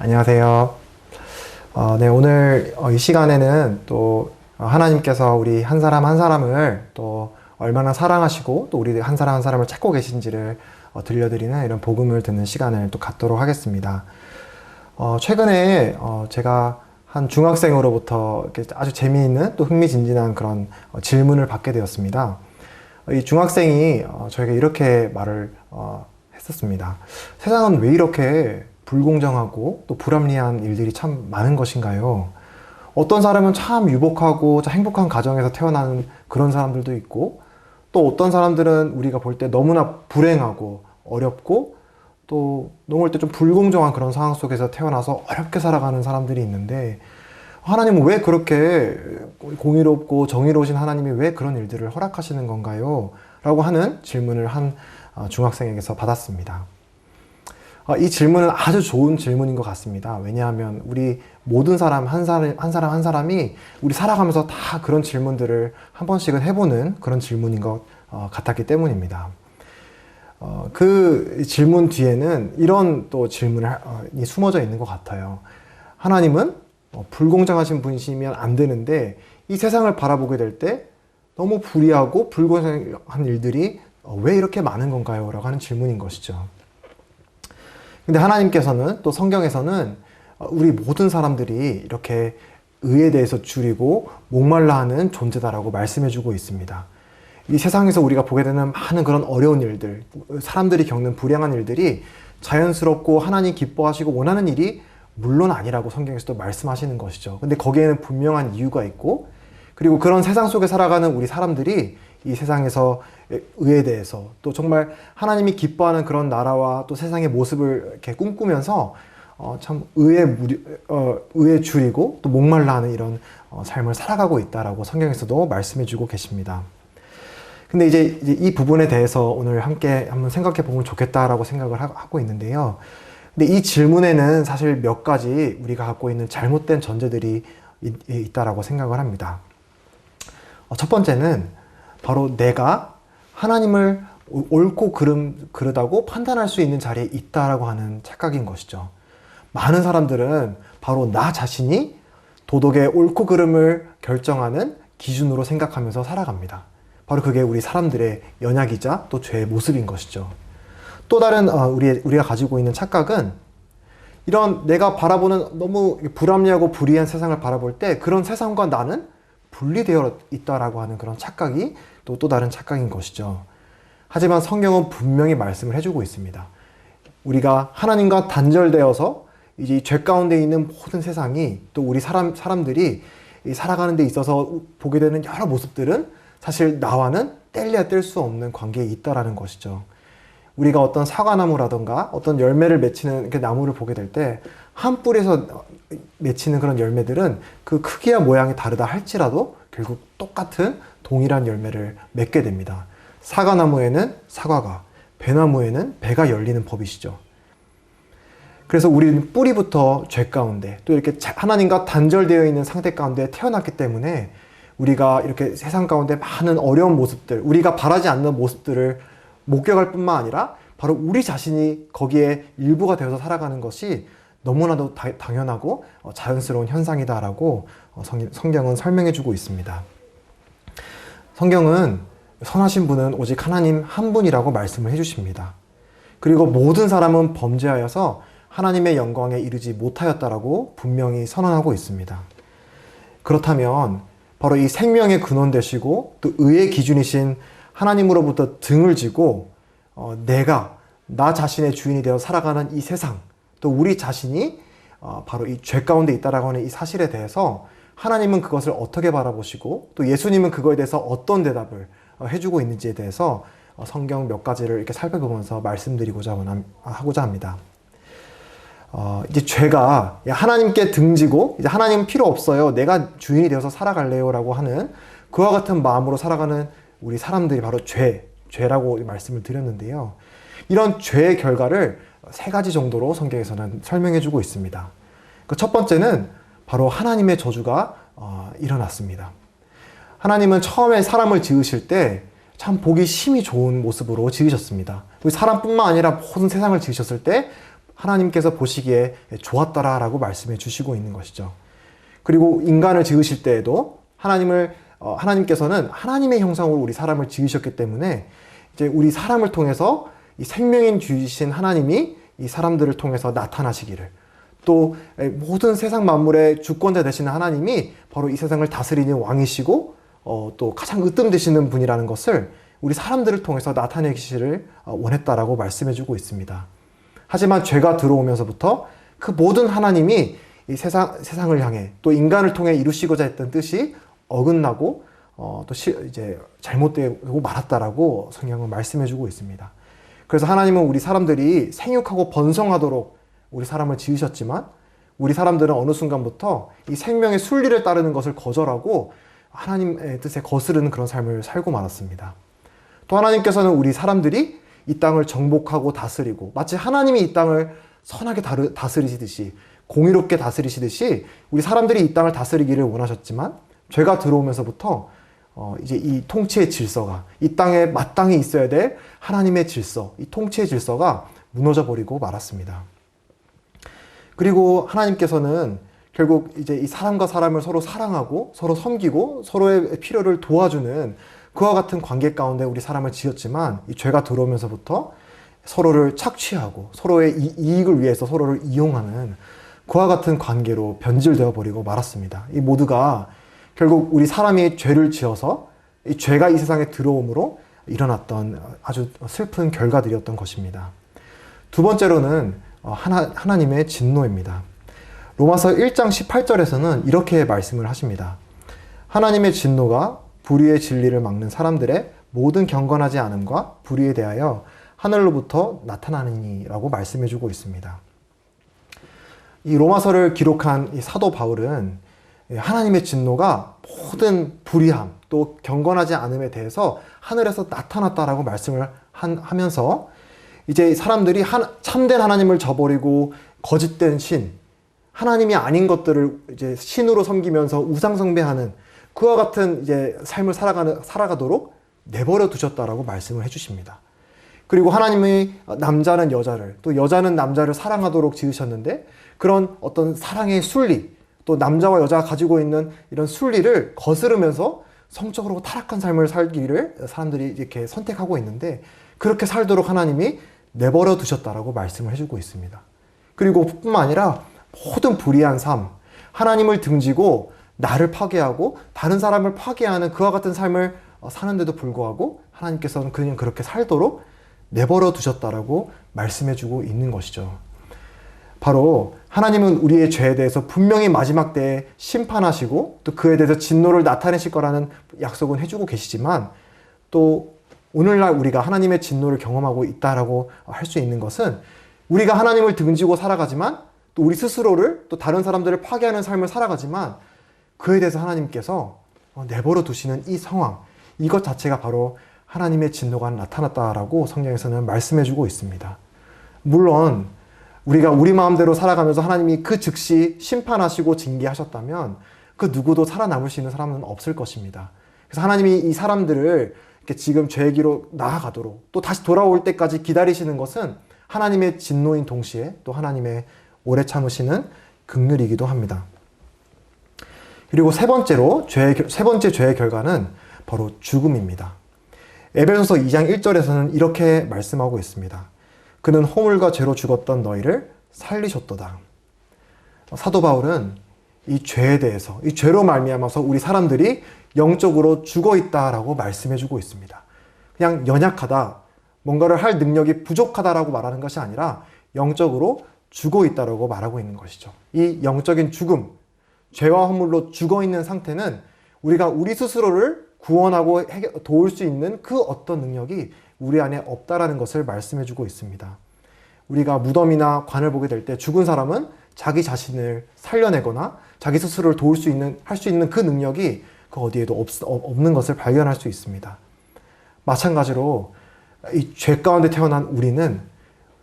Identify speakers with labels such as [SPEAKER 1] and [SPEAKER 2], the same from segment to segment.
[SPEAKER 1] 안녕하세요. 네, 오늘 이 시간에는 또 하나님께서 우리 한 사람 한 사람을 또 얼마나 사랑하시고 또 우리 한 사람 한 사람을 찾고 계신지를 들려드리는 이런 복음을 듣는 시간을 또 갖도록 하겠습니다. 최근에 제가 한 중학생으로부터 이렇게 아주 재미있는 또 흥미진진한 그런 질문을 받게 되었습니다. 이 중학생이 저에게 이렇게 말을 했었습니다. 세상은 왜 이렇게 불공정하고 또 불합리한 일들이 참 많은 것인가요? 어떤 사람은 참 유복하고 참 행복한 가정에서 태어나는 그런 사람들도 있고, 또 어떤 사람들은 우리가 볼 때 너무나 불행하고 어렵고 또 넘을 때 좀 불공정한 그런 상황 속에서 태어나서 어렵게 살아가는 사람들이 있는데, 하나님은 왜 그렇게 공의롭고 정의로우신 하나님이 왜 그런 일들을 허락하시는 건가요? 라고 하는 질문을 한 중학생에게서 받았습니다. 이 질문은 아주 좋은 질문인 것 같습니다. 왜냐하면 우리 모든 사람 한 사람이 우리 살아가면서 다 그런 질문들을 한 번씩은 해보는 그런 질문인 것 같았기 때문입니다. 그 질문 뒤에는 이런 또 질문이 숨어져 있는 것 같아요. 하나님은 불공정하신 분이시면 안 되는데 이 세상을 바라보게 될 때 너무 불의하고 불공정한 일들이 왜 이렇게 많은 건가요? 라고 하는 질문인 것이죠. 근데 하나님께서는 또 성경에서는 우리 모든 사람들이 이렇게 의에 대해서 줄이고 목말라 하는 존재다라고 말씀해주고 있습니다. 이 세상에서 우리가 보게 되는 많은 그런 어려운 일들, 사람들이 겪는 불행한 일들이 자연스럽고 하나님 기뻐하시고 원하는 일이 물론 아니라고 성경에서도 말씀하시는 것이죠. 근데 거기에는 분명한 이유가 있고, 그리고 그런 세상 속에 살아가는 우리 사람들이 이 세상에서 의에 대해서 또 정말 하나님이 기뻐하는 그런 나라와 또 세상의 모습을 이렇게 꿈꾸면서 참 의에 줄이고 또 목말라 하는 이런 삶을 살아가고 있다라고 성경에서도 말씀해주고 계십니다. 근데 이제 이 부분에 대해서 오늘 함께 한번 생각해 보면 좋겠다라고 생각을 하고 있는데요. 근데 이 질문에는 사실 몇 가지 우리가 갖고 있는 잘못된 전제들이 있다라고 생각을 합니다. 첫 번째는 바로 내가 하나님을 옳고 그르다고 판단할 수 있는 자리에 있다라고 하는 착각인 것이죠. 많은 사람들은 바로 나 자신이 도덕의 옳고 그름을 결정하는 기준으로 생각하면서 살아갑니다. 바로 그게 우리 사람들의 연약이자 또 죄의 모습인 것이죠. 또 다른 우리가 가지고 있는 착각은 이런 내가 바라보는 너무 불합리하고 불의한 세상을 바라볼 때 그런 세상과 나는 분리되어 있다라고 하는 그런 착각이 또 다른 착각인 것이죠. 하지만 성경은 분명히 말씀을 해주고 있습니다. 우리가 하나님과 단절되어서 이제 죄 가운데 있는 모든 세상이 또 우리 사람들이 살아가는 데 있어서 보게 되는 여러 모습들은 사실 나와는 뗄래야 뗄 수 없는 관계에 있다라는 것이죠. 우리가 어떤 사과나무라던가 어떤 열매를 맺히는 그 나무를 보게 될 때 한 뿌리에서 맺히는 그런 열매들은 그 크기와 모양이 다르다 할지라도 결국 똑같은 동일한 열매를 맺게 됩니다. 사과나무에는 사과가, 배나무에는 배가 열리는 법이시죠. 그래서 우리는 뿌리부터 죄 가운데 또 이렇게 하나님과 단절되어 있는 상태 가운데 태어났기 때문에 우리가 이렇게 세상 가운데 많은 어려운 모습들, 우리가 바라지 않는 모습들을 목격할 뿐만 아니라 바로 우리 자신이 거기에 일부가 되어서 살아가는 것이 너무나도 당연하고 자연스러운 현상이다라고 성경은 설명해주고 있습니다. 성경은 선하신 분은 오직 하나님 한 분이라고 말씀을 해주십니다. 그리고 모든 사람은 범죄하여서 하나님의 영광에 이르지 못하였다라고 분명히 선언하고 있습니다. 그렇다면 바로 이 생명의 근원 되시고 또 의의 기준이신 하나님으로부터 등을 지고 나 자신의 주인이 되어 살아가는 이 세상, 또 우리 자신이 바로 이 죄 가운데 있다라고 하는 이 사실에 대해서 하나님은 그것을 어떻게 바라보시고 또 예수님은 그거에 대해서 어떤 대답을 해주고 있는지에 대해서 성경 몇 가지를 이렇게 살펴보면서 말씀드리고자 하고자 합니다. 이제 죄가 하나님께 등지고 이제 하나님은 필요 없어요, 내가 주인이 되어서 살아갈래요 라고 하는 그와 같은 마음으로 살아가는 우리 사람들이 바로 죄라고 말씀을 드렸는데요. 이런 죄의 결과를 세 가지 정도로 성경에서는 설명해주고 있습니다. 그 첫 번째는 바로 하나님의 저주가 일어났습니다. 하나님은 처음에 사람을 지으실 때 참 보기 심히 좋은 모습으로 지으셨습니다. 사람뿐만 아니라 모든 세상을 지으셨을 때 하나님께서 보시기에 좋았더라라고 말씀해 주시고 있는 것이죠. 그리고 인간을 지으실 때에도 하나님께서는 하나님의 형상으로 우리 사람을 지으셨기 때문에 이제 우리 사람을 통해서 이 생명인 주이신 하나님이 이 사람들을 통해서 나타나시기를, 또 모든 세상 만물의 주권자 되시는 하나님이 바로 이 세상을 다스리는 왕이시고 또 가장 으뜸되시는 분이라는 것을 우리 사람들을 통해서 나타내기를 원했다라고 말씀해주고 있습니다. 하지만 죄가 들어오면서부터 그 모든 하나님이 이 세상을 향해 또 인간을 통해 이루시고자 했던 뜻이 어긋나고 이제 잘못되고 말았다라고 성경은 말씀해주고 있습니다. 그래서 하나님은 우리 사람들이 생육하고 번성하도록 우리 사람을 지으셨지만 우리 사람들은 어느 순간부터 이 생명의 순리를 따르는 것을 거절하고 하나님의 뜻에 거스르는 그런 삶을 살고 말았습니다. 또 하나님께서는 우리 사람들이 이 땅을 정복하고 다스리고 마치 하나님이 이 땅을 선하게 다스리시듯이 공의롭게 다스리시듯이 우리 사람들이 이 땅을 다스리기를 원하셨지만 죄가 들어오면서부터 이제 이 통치의 질서가, 이 땅에 마땅히 있어야 될 하나님의 질서, 이 통치의 질서가 무너져 버리고 말았습니다. 그리고 하나님께서는 결국 이제 이 사람과 사람을 서로 사랑하고 서로 섬기고 서로의 필요를 도와주는 그와 같은 관계 가운데 우리 사람을 지었지만 이 죄가 들어오면서부터 서로를 착취하고 서로의 이익을 위해서 서로를 이용하는 그와 같은 관계로 변질되어 버리고 말았습니다. 이 모두가 결국 우리 사람이 죄를 지어서 이 죄가 이 세상에 들어옴으로 일어났던 아주 슬픈 결과들이었던 것입니다. 두 번째로는 하나님의 진노입니다. 로마서 1장 18절에서는 이렇게 말씀을 하십니다. 하나님의 진노가 불의의 진리를 막는 사람들의 모든 경건하지 않음과 불의에 대하여 하늘로부터 나타나느니라고 말씀해주고 있습니다. 이 로마서를 기록한 이 사도 바울은 하나님의 진노가 모든 불의함 또 경건하지 않음에 대해서 하늘에서 나타났다라고 말씀을 하면서 이제 사람들이 참된 하나님을 저버리고 거짓된 신, 하나님이 아닌 것들을 이제 신으로 섬기면서 우상 숭배하는 그와 같은 이제 삶을 살아가도록 내버려 두셨다라고 말씀을 해주십니다. 그리고 하나님이 남자는 여자를 또 여자는 남자를 사랑하도록 지으셨는데 그런 어떤 사랑의 순리, 또 남자와 여자가 가지고 있는 이런 순리를 거스르면서 성적으로 타락한 삶을 살기를 사람들이 이렇게 선택하고 있는데 그렇게 살도록 하나님이 내버려 두셨다라고 말씀을 해주고 있습니다. 그리고 뿐만 아니라 모든 불의한 삶, 하나님을 등지고 나를 파괴하고 다른 사람을 파괴하는 그와 같은 삶을 사는데도 불구하고 하나님께서는 그냥 그렇게 살도록 내버려 두셨다라고 말씀해주고 있는 것이죠. 바로 하나님은 우리의 죄에 대해서 분명히 마지막 때에 심판하시고 또 그에 대해서 진노를 나타내실 거라는 약속은 해주고 계시지만 또 오늘날 우리가 하나님의 진노를 경험하고 있다라고 할 수 있는 것은 우리가 하나님을 등지고 살아가지만 또 우리 스스로를 또 다른 사람들을 파괴하는 삶을 살아가지만 그에 대해서 하나님께서 내버려 두시는 이 상황, 이것 자체가 바로 하나님의 진노가 나타났다라고 성경에서는 말씀해주고 있습니다. 물론 우리가 우리 마음대로 살아가면서 하나님이 그 즉시 심판하시고 징계하셨다면 그 누구도 살아남을 수 있는 사람은 없을 것입니다. 그래서 하나님이 이 사람들을 이렇게 지금 죄의 길로 나아가도록 또 다시 돌아올 때까지 기다리시는 것은 하나님의 진노인 동시에 또 하나님의 오래 참으시는 긍휼이기도 합니다. 그리고 세 번째 죄의 결과는 바로 죽음입니다. 에베소서 2장 1절에서는 이렇게 말씀하고 있습니다. 그는 허물과 죄로 죽었던 너희를 살리셨도다. 사도 바울은 이 죄에 대해서, 이 죄로 말미암아서 우리 사람들이 영적으로 죽어 있다라고 말씀해주고 있습니다. 그냥 연약하다, 뭔가를 할 능력이 부족하다라고 말하는 것이 아니라 영적으로 죽어 있다라고 말하고 있는 것이죠. 이 영적인 죽음, 죄와 허물로 죽어 있는 상태는 우리가 우리 스스로를 구원하고 도울 수 있는 그 어떤 능력이 우리 안에 없다라는 것을 말씀해주고 있습니다. 우리가 무덤이나 관을 보게 될 때 죽은 사람은 자기 자신을 살려내거나 자기 스스로를 도울 수 있는, 할 수 있는 그 능력이 그 어디에도 없는 것을 발견할 수 있습니다. 마찬가지로 이 죄 가운데 태어난 우리는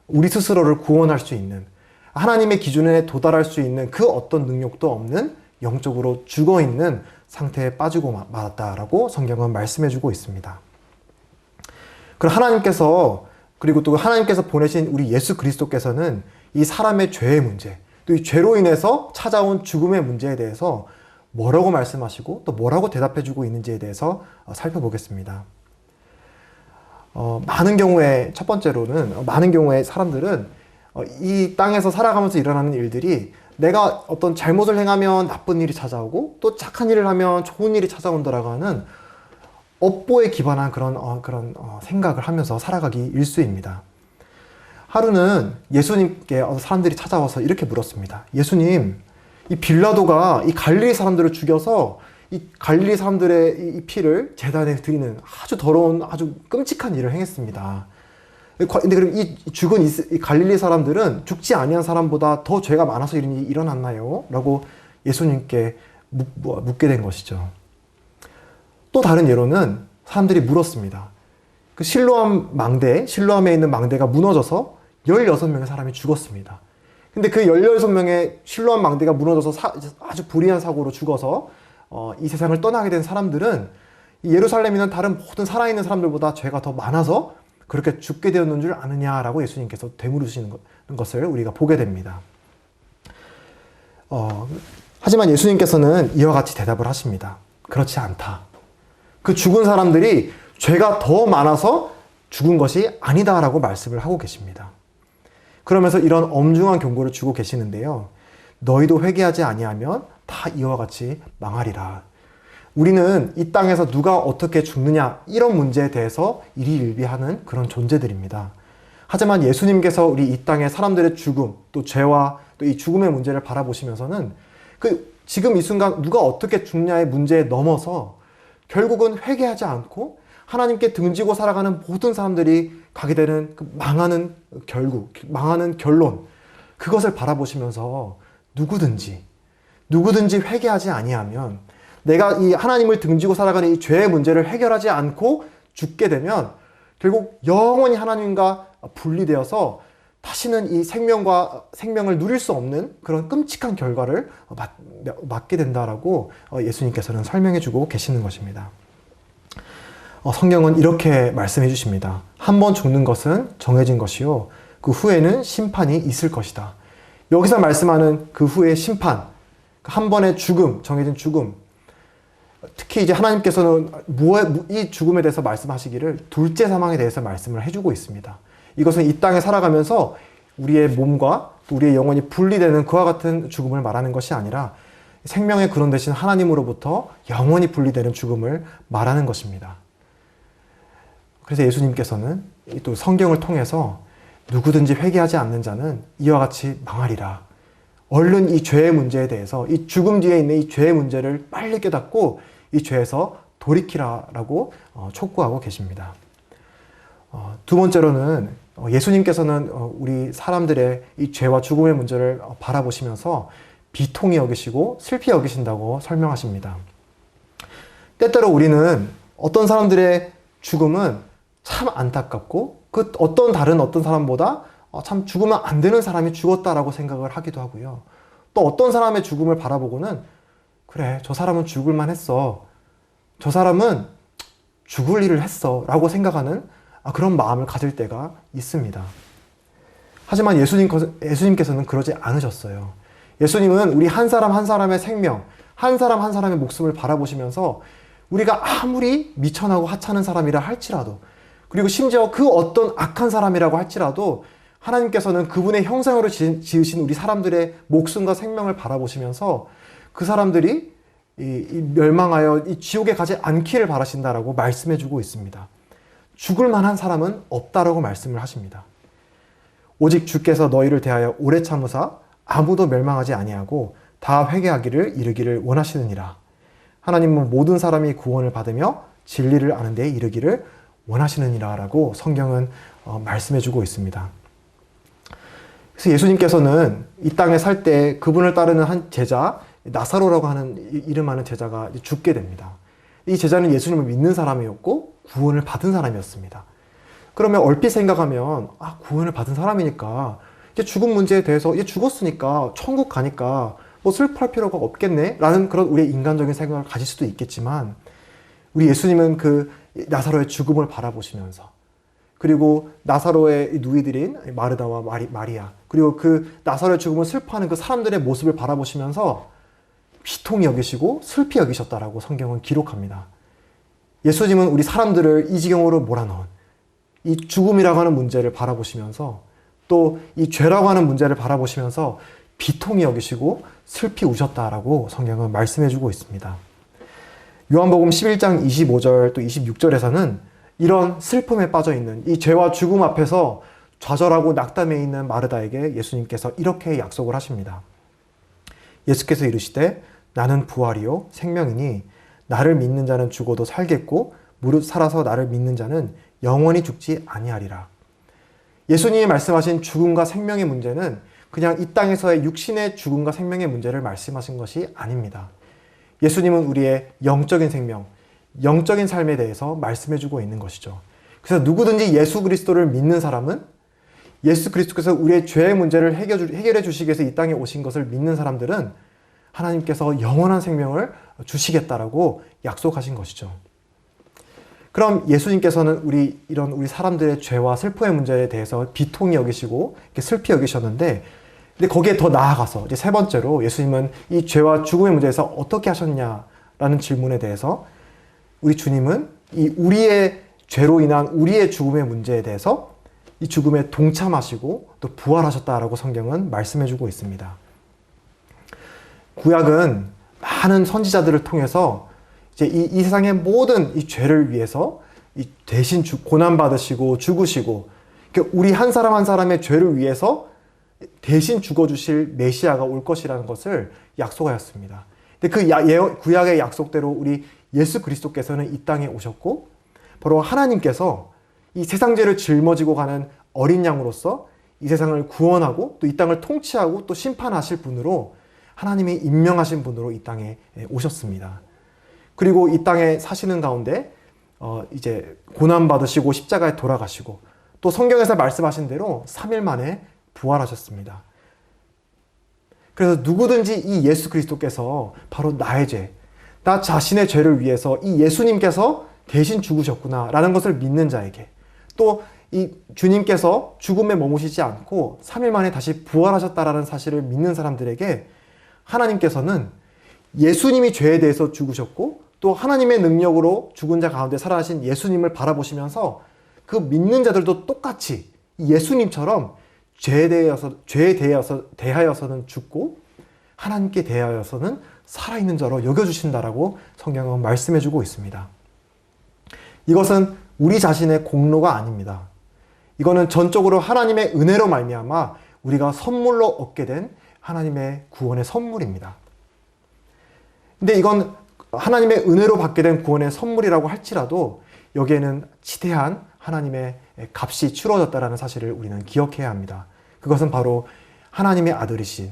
[SPEAKER 1] 우리 스스로를 구원할 수 있는, 하나님의 기준에 도달할 수 있는 그 어떤 능력도 없는 영적으로 죽어있는 상태에 빠지고 말았다라고 성경은 말씀해주고 있습니다. 그리고 또 하나님께서 보내신 우리 예수 그리스도께서는 이 사람의 죄의 문제, 또 이 죄로 인해서 찾아온 죽음의 문제에 대해서 뭐라고 말씀하시고 또 뭐라고 대답해주고 있는지에 대해서 살펴보겠습니다. 많은 경우에 첫 번째로는 많은 경우에 사람들은 이 땅에서 살아가면서 일어나는 일들이 내가 어떤 잘못을 행하면 나쁜 일이 찾아오고 또 착한 일을 하면 좋은 일이 찾아온다라고 하는 업보에 기반한 그런 생각을 하면서 살아가기 일쑤입니다. 하루는 예수님께 사람들이 찾아와서 이렇게 물었습니다. 예수님, 이 빌라도가 이 갈릴리 사람들을 죽여서 이 갈릴리 사람들의 이 피를 제단에 드리는 아주 더러운 아주 끔찍한 일을 행했습니다. 근데 그럼 이 죽은 이 갈릴리 사람들은 죽지 아니한 사람보다 더 죄가 많아서 이런 일이 일어났나요? 라고 예수님께 묻게 된 것이죠. 또 다른 예로는 사람들이 물었습니다. 그 실로암에 있는 망대가 무너져서 16명의 사람이 죽었습니다. 근데 그 16명의 실로암 망대가 무너져서 아주 불의한 사고로 죽어서 이 세상을 떠나게 된 사람들은 이 예루살렘에 있는 다른 모든 살아있는 사람들보다 죄가 더 많아서 그렇게 죽게 되었는 줄 아느냐라고 예수님께서 되물으시는 것을 우리가 보게 됩니다. 하지만 예수님께서는 이와 같이 대답을 하십니다. 그렇지 않다. 그 죽은 사람들이 죄가 더 많아서 죽은 것이 아니다라고 말씀을 하고 계십니다. 그러면서 이런 엄중한 경고를 주고 계시는데요. 너희도 회개하지 아니하면 다 이와 같이 망하리라. 우리는 이 땅에서 누가 어떻게 죽느냐 이런 문제에 대해서 일희일비하는 그런 존재들입니다. 하지만 예수님께서 우리 이 땅의 사람들의 죽음, 또 죄와 또 이 죽음의 문제를 바라보시면서는 지금 이 순간 누가 어떻게 죽냐의 문제에 넘어서 결국은 회개하지 않고 하나님께 등지고 살아가는 모든 사람들이 가게 되는 그 망하는 결론, 그것을 바라보시면서 누구든지 회개하지 아니하면 내가 이 하나님을 등지고 살아가는 이 죄의 문제를 해결하지 않고 죽게 되면 결국 영원히 하나님과 분리되어서 다시는 이 생명을 누릴 수 없는 그런 끔찍한 결과를 맞게 된다라고 예수님께서는 설명해 주고 계시는 것입니다. 성경은 이렇게 말씀해 주십니다. 한 번 죽는 것은 정해진 것이요 그 후에는 심판이 있을 것이다. 여기서 말씀하는 그 후의 심판, 한 번의 죽음, 정해진 죽음, 특히 이제 하나님께서는 이 죽음에 대해서 말씀하시기를 둘째 사망에 대해서 말씀을 해주고 있습니다. 이것은 이 땅에 살아가면서 우리의 몸과 우리의 영혼이 분리되는 그와 같은 죽음을 말하는 것이 아니라 생명의 근원 되신 하나님으로부터 영원히 분리되는 죽음을 말하는 것입니다. 그래서 예수님께서는 또 성경을 통해서 누구든지 회개하지 않는 자는 이와 같이 망하리라. 얼른 이 죄의 문제에 대해서 이 죽음 뒤에 있는 이 죄의 문제를 빨리 깨닫고 이 죄에서 돌이키라라고 촉구하고 계십니다. 두 번째로는 예수님께서는 우리 사람들의 이 죄와 죽음의 문제를 바라보시면서 비통히 여기시고 슬피 여기신다고 설명하십니다. 때때로 우리는 어떤 사람들의 죽음은 참 안타깝고 그 어떤 사람보다 참 죽으면 안 되는 사람이 죽었다라고 생각을 하기도 하고요. 또 어떤 사람의 죽음을 바라보고는 그래, 저 사람은 죽을만 했어. 저 사람은 죽을 일을 했어. 라고 생각하는 그런 마음을 가질 때가 있습니다. 하지만 예수님께서는 그러지 않으셨어요. 예수님은 우리 한 사람 한 사람의 생명, 한 사람 한 사람의 목숨을 바라보시면서 우리가 아무리 미천하고 하찮은 사람이라 할지라도 그리고 심지어 그 어떤 악한 사람이라고 할지라도 하나님께서는 그분의 형상으로 지으신 우리 사람들의 목숨과 생명을 바라보시면서 그 사람들이 멸망하여 이 지옥에 가지 않기를 바라신다라고 말씀해주고 있습니다. 죽을 만한 사람은 없다라고 말씀을 하십니다. 오직 주께서 너희를 대하여 오래 참으사 아무도 멸망하지 아니하고 다 회개하기를 이르기를 원하시느니라. 하나님은 모든 사람이 구원을 받으며 진리를 아는 데에 이르기를 원하시느니라 라고 성경은 말씀해주고 있습니다. 그래서 예수님께서는 이 땅에 살 때 그분을 따르는 한 제자, 나사로라고 하는 이름하는 제자가 죽게 됩니다. 이 제자는 예수님을 믿는 사람이었고 구원을 받은 사람이었습니다. 그러면 얼핏 생각하면 구원을 받은 사람이니까 이제 죽음 문제에 대해서 얘 죽었으니까 천국 가니까 뭐 슬퍼할 필요가 없겠네 라는 그런 우리의 인간적인 생각을 가질 수도 있겠지만 우리 예수님은 그 나사로의 죽음을 바라보시면서 그리고 나사로의 누이들인 마르다와 마리아, 그리고 그 나사로의 죽음을 슬퍼하는 그 사람들의 모습을 바라보시면서 비통히 여기시고 슬피 여기셨다라고 성경은 기록합니다. 예수님은 우리 사람들을 이 지경으로 몰아넣은 이 죽음이라고 하는 문제를 바라보시면서 또 이 죄라고 하는 문제를 바라보시면서 비통히 여기시고 슬피 우셨다라고 성경은 말씀해주고 있습니다. 요한복음 11장 25절 또 26절에서는 이런 슬픔에 빠져있는 이 죄와 죽음 앞에서 좌절하고 낙담해 있는 마르다에게 예수님께서 이렇게 약속을 하십니다. 예수께서 이르시되 나는 부활이요 생명이니 나를 믿는 자는 죽어도 살겠고 무릇 살아서 나를 믿는 자는 영원히 죽지 아니하리라. 예수님이 말씀하신 죽음과 생명의 문제는 그냥 이 땅에서의 육신의 죽음과 생명의 문제를 말씀하신 것이 아닙니다. 예수님은 우리의 영적인 생명, 영적인 삶에 대해서 말씀해주고 있는 것이죠. 그래서 누구든지 예수 그리스도를 믿는 사람은 예수 그리스도께서 우리의 죄의 문제를 해결해 주시기 위해서 이 땅에 오신 것을 믿는 사람들은 하나님께서 영원한 생명을 주시겠다라고 약속하신 것이죠. 그럼 예수님께서는 우리 사람들의 죄와 슬픔의 문제에 대해서 비통히 여기시고 이렇게 슬피 여기셨는데, 근데 거기에 더 나아가서 이제 세 번째로 예수님은 이 죄와 죽음의 문제에서 어떻게 하셨냐라는 질문에 대해서 우리 주님은 이 우리의 죄로 인한 우리의 죽음의 문제에 대해서 이 죽음에 동참하시고 또 부활하셨다라고 성경은 말씀해주고 있습니다. 구약은 많은 선지자들을 통해서 이제 이 세상의 모든 이 죄를 위해서 이 대신 고난 받으시고 죽으시고, 그러니까 우리 한 사람 한 사람의 죄를 위해서 대신 죽어주실 메시아가 올 것이라는 것을 약속하였습니다. 근데 그 구약의 약속대로 우리 예수 그리스도께서는 이 땅에 오셨고, 바로 하나님께서 이 세상 죄를 짊어지고 가는 어린 양으로서 이 세상을 구원하고 또 이 땅을 통치하고 또 심판하실 분으로, 하나님이 임명하신 분으로 이 땅에 오셨습니다. 그리고 이 땅에 사시는 가운데 이제 고난 받으시고 십자가에 돌아가시고 또 성경에서 말씀하신 대로 3일 만에 부활하셨습니다. 그래서 누구든지 이 예수 그리스도께서 바로 나의 죄, 나 자신의 죄를 위해서 이 예수님께서 대신 죽으셨구나 라는 것을 믿는 자에게, 또 이 주님께서 죽음에 머무시지 않고 3일 만에 다시 부활하셨다라는 사실을 믿는 사람들에게 하나님께서는 예수님이 죄에 대해서 죽으셨고 또 하나님의 능력으로 죽은 자 가운데 살아나신 예수님을 바라보시면서 그 믿는 자들도 똑같이 예수님처럼 죄에 대하여서는 죽고 하나님께 대하여서는 살아있는 자로 여겨주신다라고 성경은 말씀해주고 있습니다. 이것은 우리 자신의 공로가 아닙니다. 이거는 전적으로 하나님의 은혜로 말미암아 우리가 선물로 얻게 된 하나님의 구원의 선물입니다. 근데 이건 하나님의 은혜로 받게 된 구원의 선물이라고 할지라도 여기에는 지대한 하나님의 값이 치러졌다는 사실을 우리는 기억해야 합니다. 그것은 바로 하나님의 아들이신,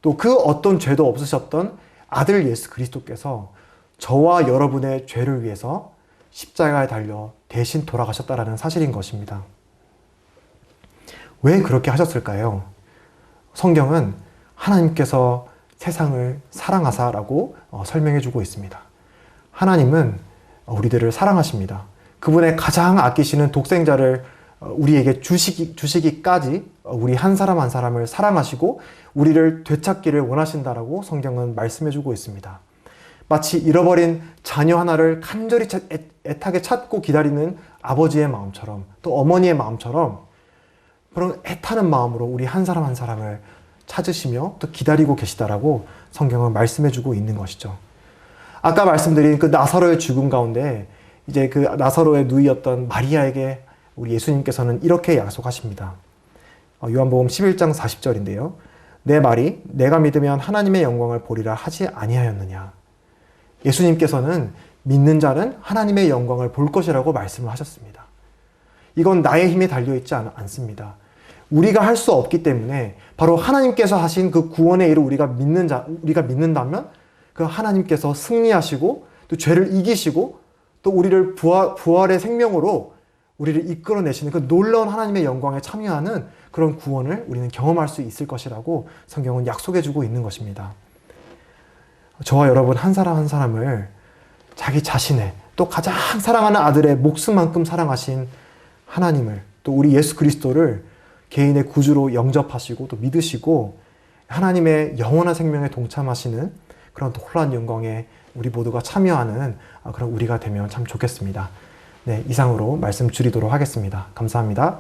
[SPEAKER 1] 또 그 어떤 죄도 없으셨던 아들 예수 그리스도께서 저와 여러분의 죄를 위해서 십자가에 달려 대신 돌아가셨다는 사실인 것입니다. 왜 그렇게 하셨을까요? 성경은 하나님께서 세상을 사랑하사라고 설명해주고 있습니다. 하나님은 우리들을 사랑하십니다. 그분의 가장 아끼시는 독생자를 우리에게 주시기까지 우리 한 사람 한 사람을 사랑하시고 우리를 되찾기를 원하신다라고 성경은 말씀해주고 있습니다. 마치 잃어버린 자녀 하나를 간절히 애타게 찾고 기다리는 아버지의 마음처럼, 또 어머니의 마음처럼 그런 애타는 마음으로 우리 한 사람 한 사람을 찾으시며 또 기다리고 계시다라고 성경은 말씀해주고 있는 것이죠. 아까 말씀드린 그 나사로의 죽음 가운데 이제 그 나사로의 누이였던 마리아에게 우리 예수님께서는 이렇게 약속하십니다. 요한복음 11장 40절인데요. 내 말이 내가 믿으면 하나님의 영광을 보리라 하지 아니하였느냐. 예수님께서는 믿는 자는 하나님의 영광을 볼 것이라고 말씀을 하셨습니다. 이건 나의 힘에 달려있지 않습니다. 우리가 할 수 없기 때문에 바로 하나님께서 하신 그 구원의 일을 우리가 믿는다면 그 하나님께서 승리하시고 또 죄를 이기시고 또 우리를 부활의 생명으로 우리를 이끌어내시는 그 놀라운 하나님의 영광에 참여하는 그런 구원을 우리는 경험할 수 있을 것이라고 성경은 약속해주고 있는 것입니다. 저와 여러분 한 사람 한 사람을 자기 자신의 또 가장 사랑하는 아들의 목숨만큼 사랑하신 하나님을 또 우리 예수 그리스도를 개인의 구주로 영접하시고 또 믿으시고 하나님의 영원한 생명에 동참하시는 그런 놀라운 영광에 우리 모두가 참여하는 그런 우리가 되면 참 좋겠습니다. 네, 이상으로 말씀 줄이도록 하겠습니다. 감사합니다.